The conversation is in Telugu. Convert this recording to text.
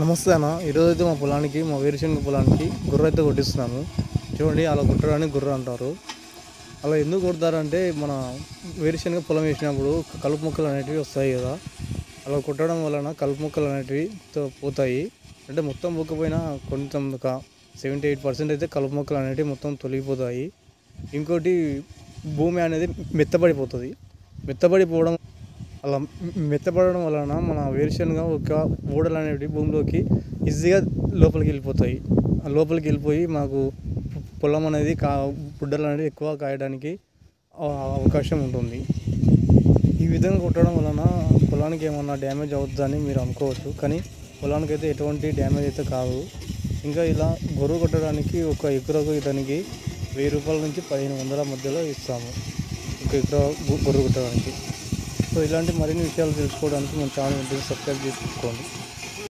నమస్తే అన్న. ఈరోజైతే మా పొలానికి, మా వేరుశనగ పొలానికి గుర్ర అయితే కొట్టిస్తున్నాము. చూడండి, అలా కొట్టడాన్ని గుర్ర అంటారు. అలా ఎందుకు కొడతారంటే, మన వేరుశనగ పొలం వేసినప్పుడు కలుపు మొక్కలు అనేటివి వస్తాయి కదా, అలా కొట్టడం వలన కలుపు మొక్కలు అనేటివి పోతాయి. అంటే మొత్తం పోకపోయినా కొంచెం ఒక 78% అయితే కలుపు మొక్కలు అనేటివి మొత్తం తొలగిపోతాయి. ఇంకోటి, భూమి అనేది మెత్తబడిపోతుంది. మెత్తబడిపోవడం అలా మెత్తపడడం వలన మన వేరుశనగ ఒక ఊడలు అనేవి భూమిలోకి ఈజీగా లోపలికి వెళ్ళిపోతాయి. ఆ లోపలికి వెళ్ళిపోయి మాకు పొలం అనేది బుడ్డలు అనేది ఎక్కువ కాయడానికి అవకాశం ఉంటుంది. ఈ విధంగా కొట్టడం వలన పొలానికి ఏమన్నా డ్యామేజ్ అవుతుందని మీరు అనుకోవచ్చు, కానీ పొలానికి అయితే ఎటువంటి డ్యామేజ్ అయితే కాదు. ఇంకా ఇలా గొర్రు కొట్టడానికి ఒక ఎకరకు దానికి 1000 రూపాయల నుంచి 1500 మధ్యలో ఇస్తాము, ఒక ఎకరా గొర్రు కొట్టడానికి. సో ఇలాంటి మరిన్ని విషయాలు తెలుసుకోవడానికి మన ఛానల్ సబ్స్క్రైబ్ చేసుకోండి.